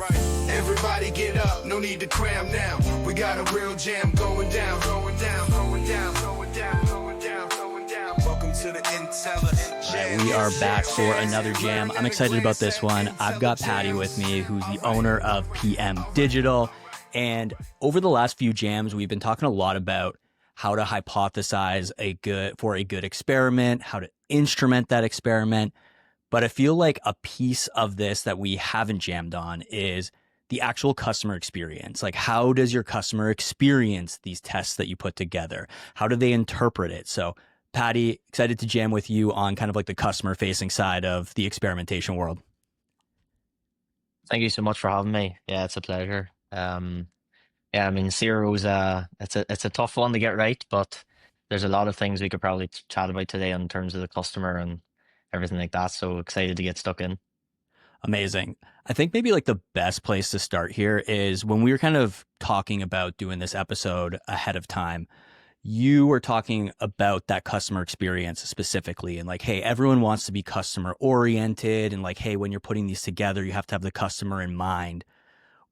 Everybody get up, no need to cram now. We got a real jam going down, going down, going down, going down, going down, going down. Welcome to the IntelliJAMS. We are back for another jam. I'm excited about this one. I've got Paddy with me, who's the owner of PM Digital. And over the last few jams, we've been talking a lot about how to hypothesize a good experiment, how to instrument that experiment. But I feel like a piece of this that we haven't jammed on is the actual customer experience. Like, how does your customer experience these tests that you put together? How do they interpret it? So, Paddy, excited to jam with you on kind of like the customer facing side of the experimentation world. Thank you so much for having me. Yeah, it's a pleasure. Yeah, I mean, zero's it's a tough one to get right, but there's a lot of things we could probably chat about today in terms of the customer and everything like that. So excited to get stuck in. Amazing. I think maybe like the best place to start here is when we were kind of talking about doing this episode ahead of time, you were talking about that customer experience specifically and like, hey, everyone wants to be customer oriented and like, hey, when you're putting these together, you have to have the customer in mind.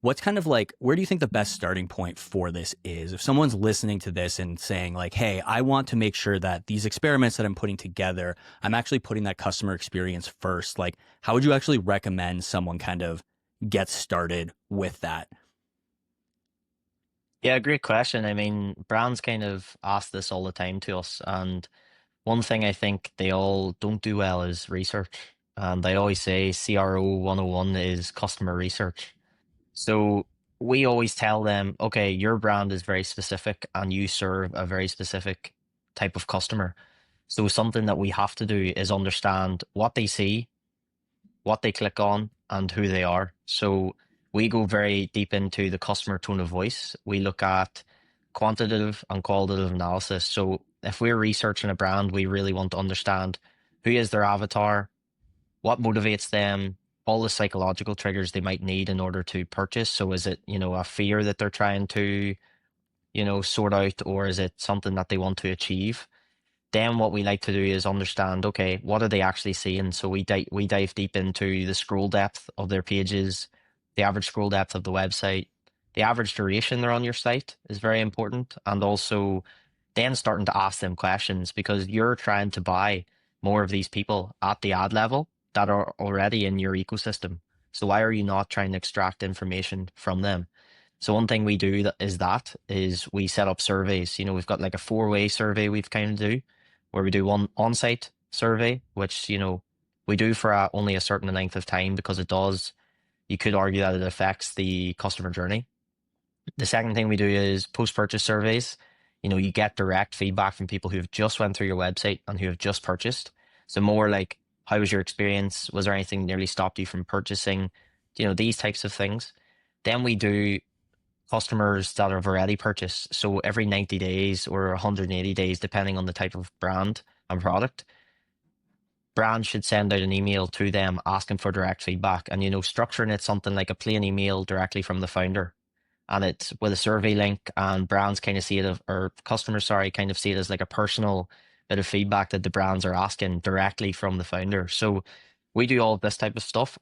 What's kind of like, where do you think the best starting point for this is? If someone's listening to this and saying like, hey, I want to make sure that these experiments that I'm putting together, I'm actually putting that customer experience first. Like, how would you actually recommend someone kind of get started with that? Yeah, great question. I mean, brands kind of ask this all the time to us. And one thing I think they all don't do well is research. And I always say CRO 101 is customer research. So we always tell them, okay, your brand is very specific and you serve a very specific type of customer. So something that we have to do is understand what they see, what they click on, and who they are. So we go very deep into the customer tone of voice. We look at quantitative and qualitative analysis. So if we're researching a brand, we really want to understand who is their avatar, what motivates them, all the psychological triggers they might need in order to purchase. So is it, a fear that they're trying to, sort out, or is it something that they want to achieve? Then what we like to do is understand, okay, what are they actually seeing? So we dive deep into the scroll depth of their pages, the average scroll depth of the website, the average duration they're on your site is very important. And also then starting to ask them questions, because you're trying to buy more of these people at the ad level that are already in your ecosystem. So why are you not trying to extract information from them? So one thing we do is we set up surveys. We've got like a 4-way survey we've kind of do, where we do one on-site survey, which, we do for only a certain length of time, because you could argue that it affects the customer journey. The second thing we do is post-purchase surveys. You get direct feedback from people who have just went through your website and who have just purchased. So more like, how was your experience? Was there anything nearly stopped you from purchasing? These types of things. Then we do customers that have already purchased. So every 90 days or 180 days, depending on the type of brand and product, brands should send out an email to them asking for direct feedback, and, structuring it something like a plain email directly from the founder. And it's with a survey link, and brands kind of see it, or customers, kind of see it as like a personal bit of feedback that the brands are asking directly from the founder. So we do all of this type of stuff.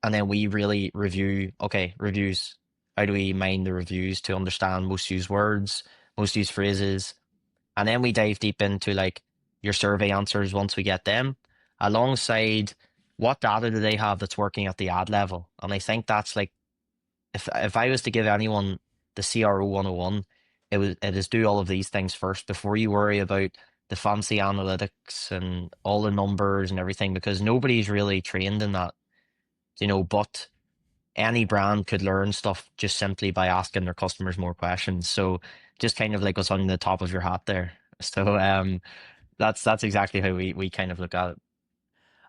And then we really review, okay, reviews. How do we mine the reviews to understand most used words, most used phrases? And then we dive deep into like your survey answers once we get them, alongside what data do they have that's working at the ad level. And I think that's like, if I was to give anyone the CRO 101, it is do all of these things first before you worry about the fancy analytics and all the numbers and everything, because nobody's really trained in that, but any brand could learn stuff just simply by asking their customers more questions. So just kind of like what's on the top of your hat there. So that's exactly how we kind of look at it.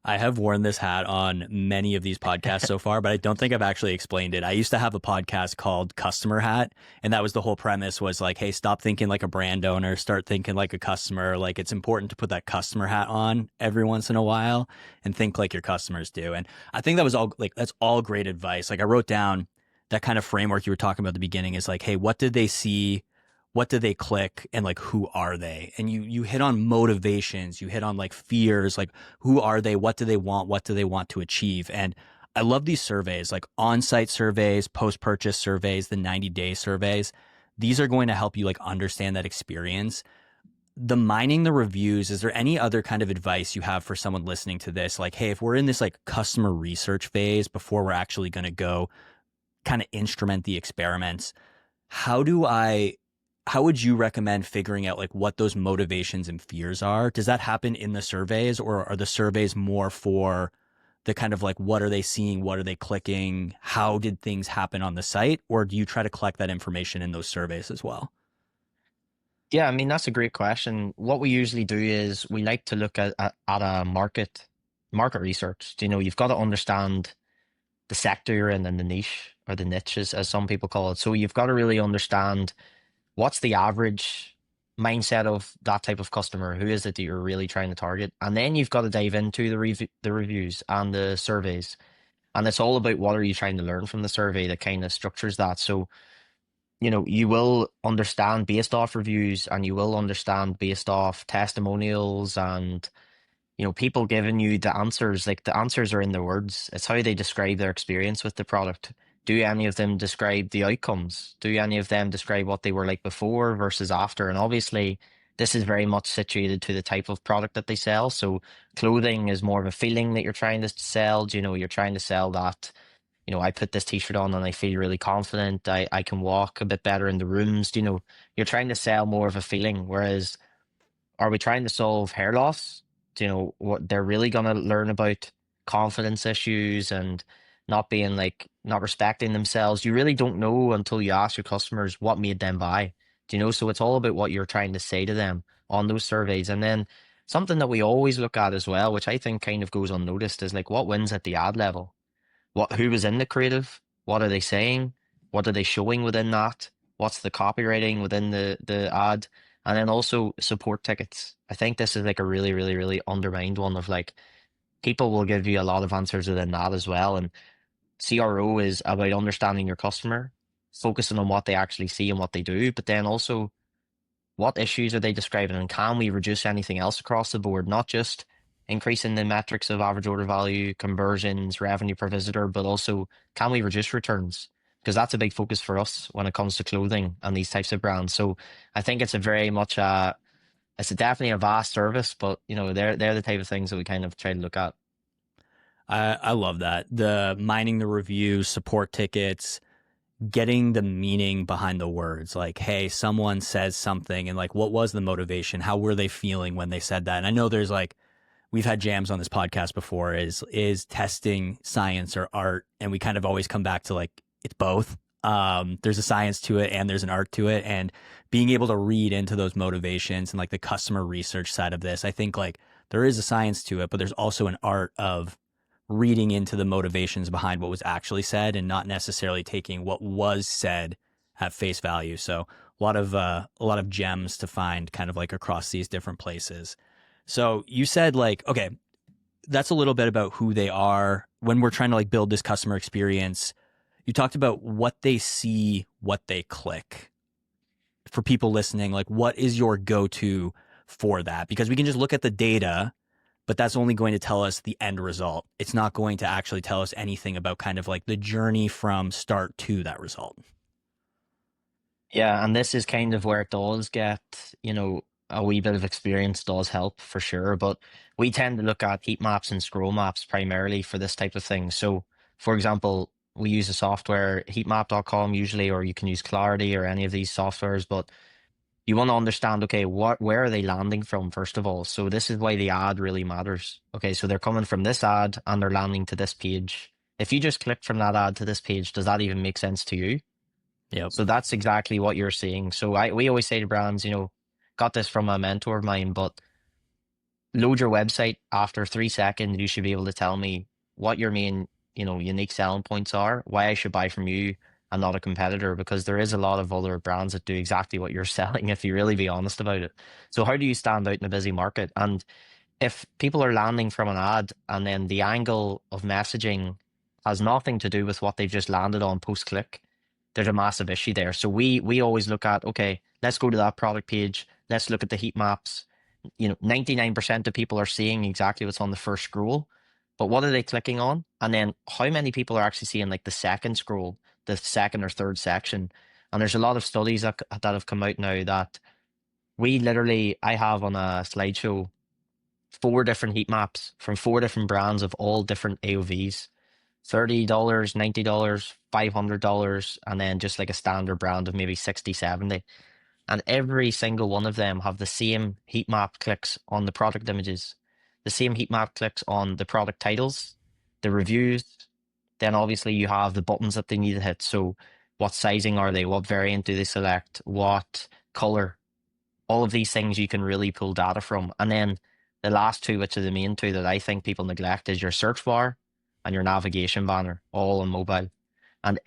I have worn this hat on many of these podcasts so far, but I don't think I've actually explained it. I used to have a podcast called Customer Hat, and that was the whole premise was like, hey, stop thinking like a brand owner, start thinking like a customer. Like, it's important to put that customer hat on every once in a while and think like your customers do. And I think that was that's all great advice. Like, I wrote down that kind of framework you were talking about at the beginning is like, hey, what did they see? What do they click, and like, who are they? And you hit on motivations, you hit on like fears, like who are they? What do they want? What do they want to achieve? And I love these surveys, like on-site surveys, post-purchase surveys, the 90-day surveys. These are going to help you like understand that experience. The mining the reviews, is there any other kind of advice you have for someone listening to this? Like, hey, if we're in this like customer research phase before we're actually going to go kind of instrument the experiments, how would you recommend figuring out like what those motivations and fears are? Does that happen in the surveys, or are the surveys more for the kind of like, what are they seeing? What are they clicking? How did things happen on the site? Or do you try to collect that information in those surveys as well? Yeah, I mean, that's a great question. What we usually do is we like to look at a market research. You know, you've got to understand the sector you're in and the niche, or the niches, as some people call it. So you've got to really understand what's the average mindset of that type of customer. Who is it that you're really trying to target? And then you've got to dive into the reviews and the surveys. And it's all about what are you trying to learn from the survey that kind of structures that. So, you know, you will understand based off reviews, and you will understand based off testimonials, and you know, people giving you the answers. Like, the answers are in their words. It's how they describe their experience with the product. Do any of them describe the outcomes? Do any of them describe what they were like before versus after? And obviously, this is very much situated to the type of product that they sell. So clothing is more of a feeling that you're trying to sell. You know, you're trying to sell that, you know, I put this t-shirt on and I feel really confident. I can walk a bit better in the rooms. You know, you're trying to sell more of a feeling. Whereas, are we trying to solve hair loss? Do you know what they're really going to learn about confidence issues and not respecting themselves? You really don't know until you ask your customers what made them buy. Do you know? So it's all about what you're trying to say to them on those surveys. And then something that we always look at as well, which I think kind of goes unnoticed, is like what wins at the ad level. Who was in the creative? What are they saying? What are they showing within that? What's the copywriting within the ad? And then also support tickets. I think this is like a really, really, really undermined one of like, people will give you a lot of answers within that as well. And CRO is about understanding your customer, focusing on what they actually see and what they do, but then also what issues are they describing, and can we reduce anything else across the board? Not just increasing the metrics of average order value, conversions, revenue per visitor, but also can we reduce returns? Because that's a big focus for us when it comes to clothing and these types of brands. So I think it's a very much definitely a vast service, but you know, they're the type of things that we kind of try to look at. I love that. The mining the reviews, support tickets, getting the meaning behind the words. Like, hey, someone says something, and like, what was the motivation? How were they feeling when they said that? And I know there's like, we've had jams on this podcast before, is testing science or art? And we kind of always come back to like, it's both. There's a science to it and there's an art to it. And being able to read into those motivations and like the customer research side of this, I think like there is a science to it, but there's also an art of reading into the motivations behind what was actually said and not necessarily taking what was said at face value. So a lot of gems to find kind of like across these different places. So you said like, okay, that's a little bit about who they are when we're trying to like build this customer experience. You talked about what they see, what they click. For people listening, like what is your go-to for that? Because we can just look at the data, but that's only going to tell us the end result. It's not going to actually tell us anything about kind of like the journey from start to that result. Yeah, and this is kind of where it does get, you know, a wee bit of experience does help for sure. But we tend to look at heat maps and scroll maps primarily for this type of thing. So, for example, we use a software, heatmap.com usually, or you can use Clarity or any of these softwares. But you want to understand, okay, where are they landing from, first of all? So this is why the ad really matters. Okay, so they're coming from this ad and they're landing to this page. If you just click from that ad to this page, does that even make sense to you? Yep. So that's exactly what you're seeing. So we always say to brands, you know, got this from a mentor of mine, but load your website. After 3 seconds, you should be able to tell me what your main, you know, unique selling points are, why I should buy from you and not a competitor, because there is a lot of other brands that do exactly what you're selling if you really be honest about it. So how do you stand out in a busy market? And if people are landing from an ad and then the angle of messaging has nothing to do with what they've just landed on post click, there's a massive issue there. So we always look at, okay, let's go to that product page. Let's look at the heat maps. You know, 99% of people are seeing exactly what's on the first scroll. but what are they clicking on? And then how many people are actually seeing like the second scroll, the second or third section? And there's a lot of studies that have come out now that I have on a slideshow 4 different heat maps from 4 different brands of all different AOVs. $30, $90, $500, and then just like a standard brand of maybe 60, 70. And every single one of them have the same heat map clicks on the product images, the same heat map clicks on the product titles, the reviews. Then obviously you have the buttons that they need to hit. So what sizing are they? What variant do they select? What color? All of these things you can really pull data from. And then the last two, which are the main two that I think people neglect, is your search bar and your navigation banner, all on mobile. And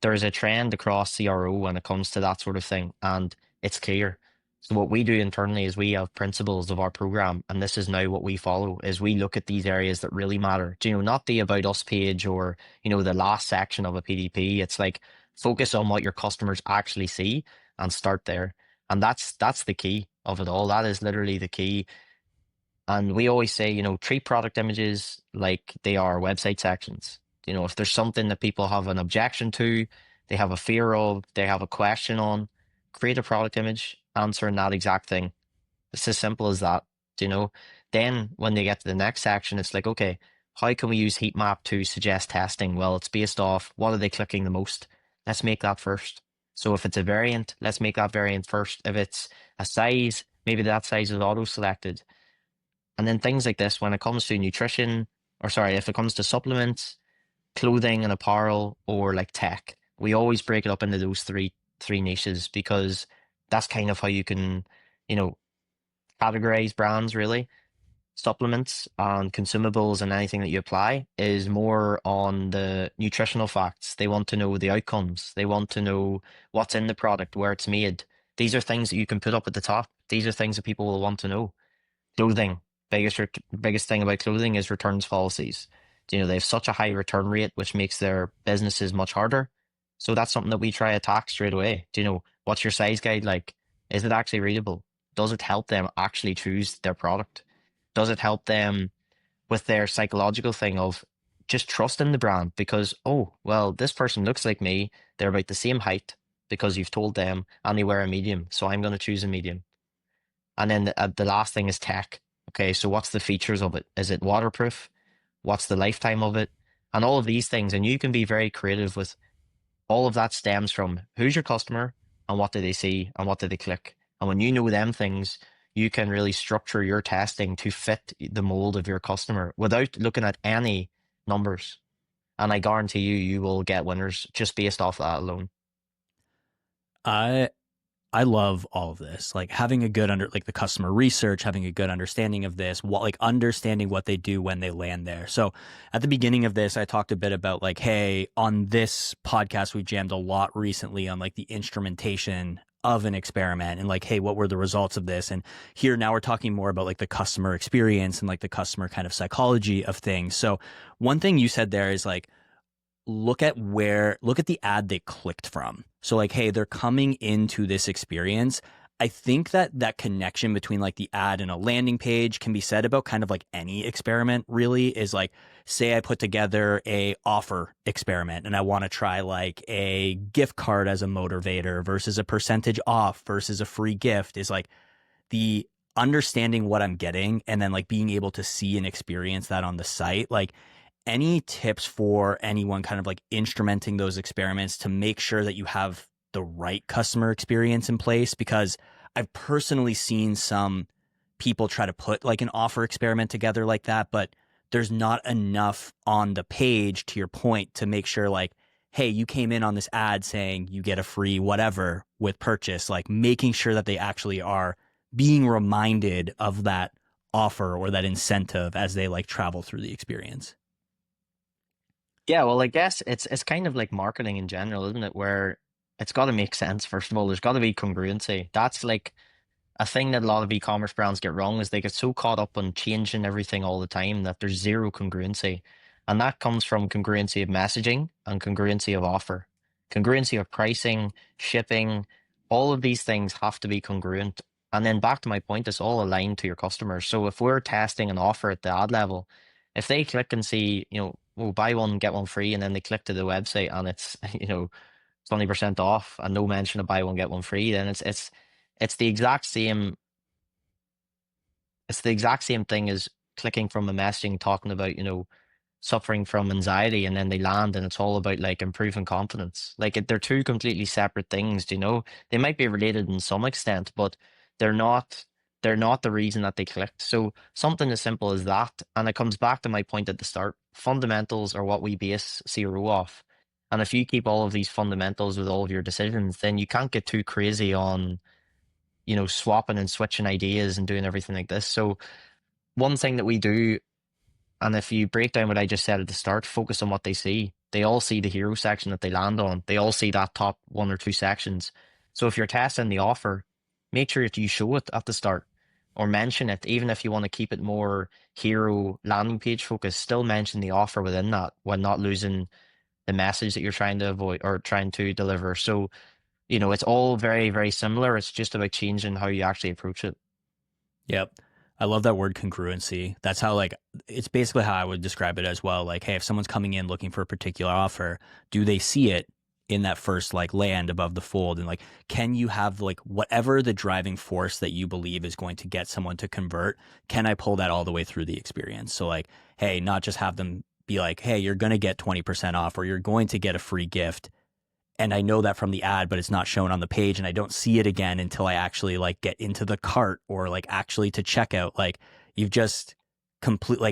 there's a trend across CRO when it comes to that sort of thing, and it's clear. So what we do internally is we have principles of our program, and this is now what we follow, is we look at these areas that really matter. Do you know, not the About Us page or, the last section of a PDP. It's like focus on what your customers actually see and start there. And that's the key of it all. That is literally the key. And we always say, treat product images like they are website sections. If there's something that people have an objection to, they have a fear of, they have a question on, create a product image answering that exact thing. It's as simple as that. Then when they get to the next section, it's like, okay, how can we use Heatmap to suggest testing? Well, it's based off what are they clicking the most? Let's make that first. So if it's a variant, let's make that variant first. If it's a size, maybe that size is auto-selected. And then things like this, when it comes to nutrition, if it comes to supplements, clothing and apparel, or like tech, we always break it up into those three niches, because that's kind of how you can, categorize brands really. Supplements and consumables and anything that you apply is more on the nutritional facts. They want to know the outcomes. They want to know what's in the product, where it's made. These are things that you can put up at the top. These are things that people will want to know. Clothing, biggest thing about clothing is returns policies. They have such a high return rate, which makes their businesses much harder. So that's something that we try to attack straight away. What's your size guide like? Is it actually readable? Does it help them actually choose their product? Does it help them with their psychological thing of just trusting the brand? Because, oh, well, this person looks like me. They're about the same height because you've told them, and they wear a medium. So I'm going to choose a medium. And then the last thing is tech. Okay, so what's the features of it? Is it waterproof? What's the lifetime of it? And all of these things. And you can be very creative with all of that. Stems from who's your customer and what do they see and what do they click. And when you know them things, you can really structure your testing to fit the mold of your customer without looking at any numbers. And I guarantee you will get winners just based off that alone. I love all of this, like having a good the customer research, having a good understanding of this, understanding what they do when they land there. So at the beginning of this, I talked a bit about like, hey, on this podcast, we've jammed a lot recently on like the instrumentation of an experiment and like, hey, what were the results of this? And here now we're talking more about like the customer experience and like the customer kind of psychology of things. So one thing you said there is like, look at the ad they clicked from. So like, hey, they're coming into this experience. I think that connection between like the ad and a landing page can be said about kind of like any experiment really. Is like, say I put together a offer experiment and I want to try like a gift card as a motivator versus a percentage off versus a free gift, is like the understanding what I'm getting and then like being able to see and experience that on the site. Like, any tips for anyone kind of like instrumenting those experiments to make sure that you have the right customer experience in place? Because I've personally seen some people try to put like an offer experiment together like that, but there's not enough on the page, to your point, to make sure like, hey, you came in on this ad saying you get a free whatever with purchase, like making sure that they actually are being reminded of that offer or that incentive as they like travel through the experience. Yeah, well, I guess it's kind of like marketing in general, isn't it? Where it's got to make sense. First of all, there's got to be congruency. That's like a thing that a lot of e-commerce brands get wrong, is they get so caught up on changing everything all the time that there's zero congruency. And that comes from congruency of messaging and congruency of offer. Congruency of pricing, shipping, all of these things have to be congruent. And then back to my point, it's all aligned to your customers. So if we're testing an offer at the ad level, If they click and see, well, buy one, get one free, and then they click to the website and it's, 20% off and no mention of buy one, get one free, then it's the exact same, it's the exact same thing as clicking from a messaging talking about, suffering from anxiety, and then they land and it's all about like improving confidence. Like they're two completely separate things, they might be related in some extent, but they're not they're not the reason that they clicked. So something as simple as that, and it comes back to my point at the start, fundamentals are what we base CRO off. And if you keep all of these fundamentals with all of your decisions, then you can't get too crazy on swapping and switching ideas and doing everything like this. So one thing that we do, and if you break down what I just said at the start, focus on what they see. They all see the hero section that they land on. They all see that top one or two sections. So if you're testing the offer, make sure that you show it at the start or mention it, even if you want to keep it more hero landing page focused, still mention the offer within that while not losing the message that you're trying to avoid or trying to deliver. So, it's all very, very similar. It's just about changing how you actually approach it. Yep. I love that word congruency. That's how, like, it's basically how I would describe it as well. Like, hey, if someone's coming in looking for a particular offer, do they see it in that first like land above the fold? And like, can you have like whatever the driving force that you believe is going to get someone to convert? Can I pull that all the way through the experience? So like, hey, not just have them be like, hey, you're going to get 20% off or you're going to get a free gift. And I know that from the ad, but it's not shown on the page and I don't see it again until I actually like get into the cart or like actually to checkout. Like you've just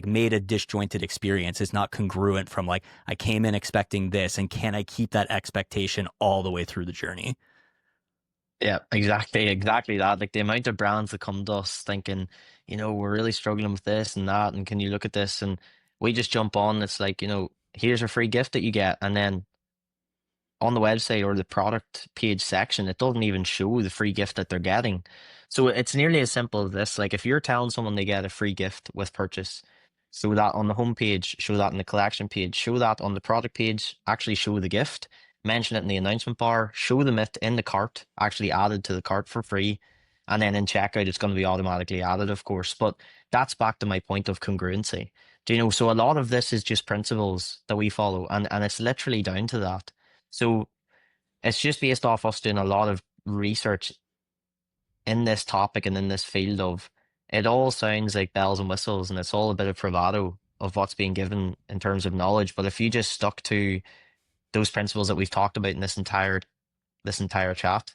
made a disjointed experience. It's not congruent from like, I came in expecting this and can I keep that expectation all the way through the journey? Yeah, exactly that. Like the amount of brands that come to us thinking, we're really struggling with this and that, and can you look at this? And we just jump on. It's like, here's a free gift that you get, and then on the website or the product page section, it doesn't even show the free gift that they're getting. So it's nearly as simple as this. Like if you're telling someone they get a free gift with purchase, show that on the home page, show that in the collection page, show that on the product page, actually show the gift, mention it in the announcement bar, show them it in the cart, actually added to the cart for free. And then in checkout, it's going to be automatically added, of course. But that's back to my point of congruency. So a lot of this is just principles that we follow, and it's literally down to that. So it's just based off us doing a lot of research in this topic and in this field of it all sounds like bells and whistles and it's all a bit of bravado of what's being given in terms of knowledge. But if you just stuck to those principles that we've talked about in this entire chat,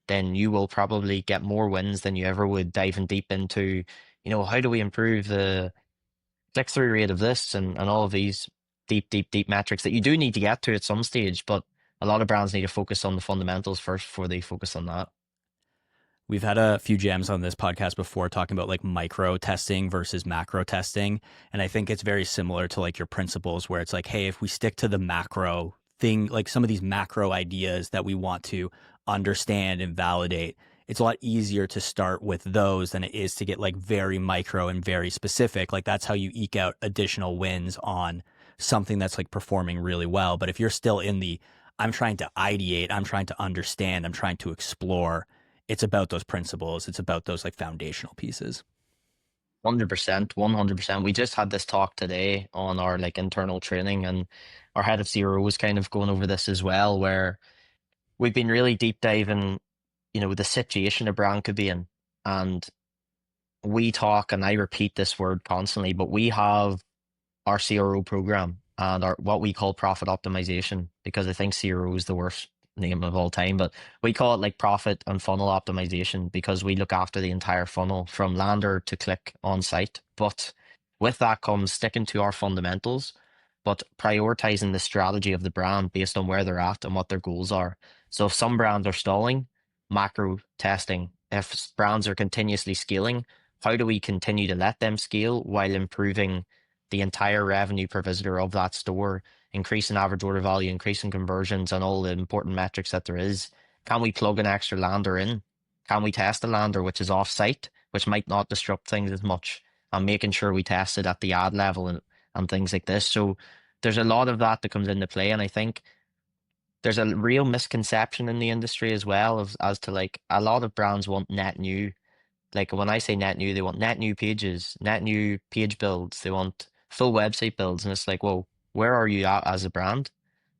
then you will probably get more wins than you ever would diving deep into, how do we improve the click-through rate of this and all of these deep metrics that you do need to get to at some stage, but a lot of brands need to focus on the fundamentals first before they focus on that. We've had a few gems on this podcast before talking about like micro testing versus macro testing. And I think it's very similar to like your principles where it's like, hey, if we stick to the macro thing, like some of these macro ideas that we want to understand and validate, it's a lot easier to start with those than it is to get like very micro and very specific. Like that's how you eke out additional wins on something that's like performing really well. But if you're still in the I'm trying to ideate, I'm trying to understand, I'm trying to explore, it's about those principles. It's about those like foundational pieces. 100%, 100%. We just had this talk today on our like internal training, and our head of CRO was kind of going over this as well, where we've been really deep diving, the situation a brand could be in. And we talk, and I repeat this word constantly, but we have our CRO program and our what we call profit optimization, because I think CRO is the worst name of all time, but we call it like profit and funnel optimization because we look after the entire funnel from lander to click on site. But with that comes sticking to our fundamentals, but prioritizing the strategy of the brand based on where they're at and what their goals are. So if some brands are stalling, macro testing. If brands are continuously scaling, how do we continue to let them scale while improving the entire revenue per visitor of that store, increasing average order value, increasing conversions, and all the important metrics that there is? Can we plug an extra lander in? Can we test a lander which is off-site, which might not disrupt things as much, and making sure we test it at the ad level and things like this? So there's a lot of that comes into play, and I think there's a real misconception in the industry as well as to like a lot of brands want net new. Like when I say net new, they want net new pages, net new page builds. They want full website builds, and it's like, well, where are you at as a brand?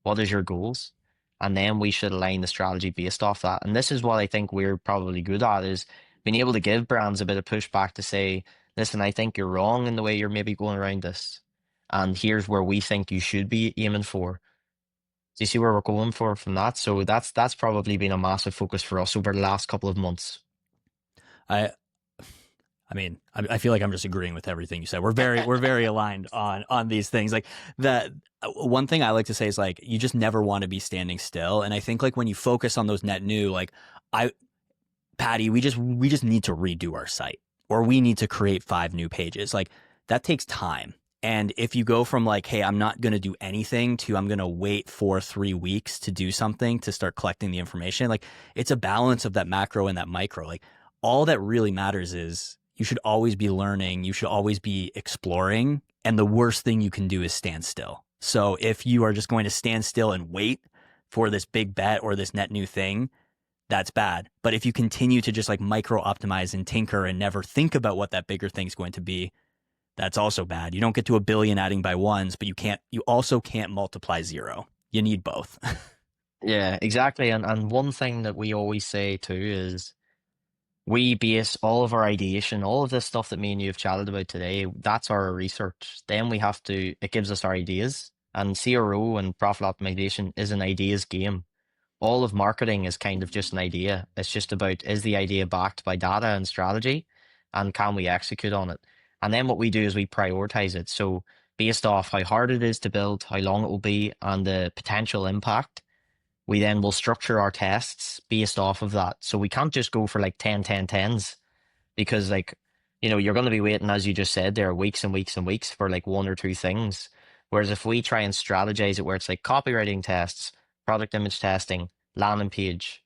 What is your goals? And then we should align the strategy based off that. And this is what I think we're probably good at, is being able to give brands a bit of pushback to say, listen, I think you're wrong in the way you're maybe going around this. And here's where we think you should be aiming for. Do you see where we're going for from that? So that's probably been a massive focus for us over the last couple of months. I mean, I feel like I'm just agreeing with everything you said. We're very aligned on these things. Like that, one thing I like to say is like, you just never want to be standing still. And I think like when you focus on those net new, like Paddy, we just need to redo our site, or we need to create 5 new pages. Like that takes time. And if you go from like, hey, I'm not going to do anything, to I'm going to wait for 3 weeks to do something, to start collecting the information, like it's a balance of that macro and that micro. Like all that really matters is you should always be learning. You should always be exploring. And the worst thing you can do is stand still. So if you are just going to stand still and wait for this big bet or this net new thing, that's bad. But if you continue to just like micro optimize and tinker and never think about what that bigger thing is going to be, that's also bad. You don't get to 1 billion adding by ones, but you also can't multiply 0. You need both. Yeah, exactly. And one thing that we always say too is we base all of our ideation, all of this stuff that me and you have chatted about today, that's our research. Then it gives us our ideas. And CRO and profit optimization is an ideas game. All of marketing is kind of just an idea. It's just about, is the idea backed by data and strategy, and can we execute on it? And then what we do is we prioritize it. So based off how hard it is to build, how long it will be, and the potential impact, we then will structure our tests based off of that. So we can't just go for like 10, 10, 10s, because like, you're going to be waiting, as you just said, there weeks and weeks and weeks for like 1 or 2 things. Whereas if we try and strategize it where it's like copywriting tests, product image testing, landing page,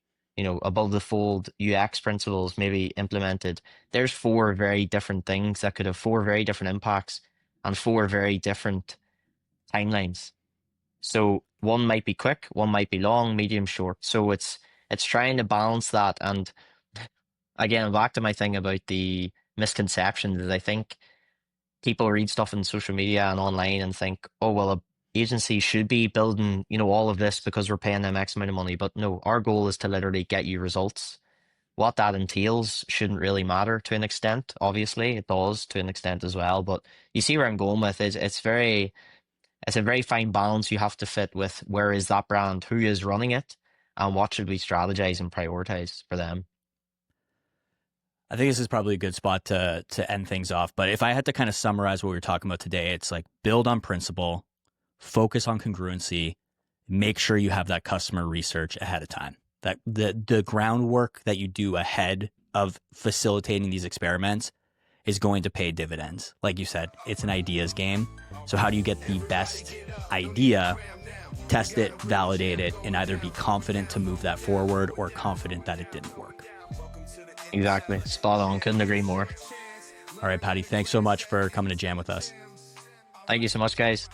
above the fold UX principles maybe implemented, there's 4 very different things that could have 4 very different impacts and 4 very different timelines. So one might be quick, one might be long, medium, short. So it's trying to balance that. And again, back to my thing about the misconceptions, is I think people read stuff in social media and online and think, oh, well, a agency should be building, all of this because we're paying them X amount of money. But no, our goal is to literally get you results. What that entails shouldn't really matter to an extent. Obviously, it does to an extent as well. But you see where I'm going with it. It's a very fine balance you have to fit with where is that brand, who is running it, and what should we strategize and prioritize for them. I think this is probably a good spot to end things off. But if I had to kind of summarize what we were talking about today, it's like build on principle, focus on congruency, make sure you have that customer research ahead of time. That the groundwork that you do ahead of facilitating these experiments is going to pay dividends. Like you said, it's an ideas game. So how do you get the best idea, test it, validate it, and either be confident to move that forward or confident that it didn't work? Exactly. Spot on. Couldn't agree more. All right, Paddy, thanks so much for coming to jam with us. Thank you so much, guys.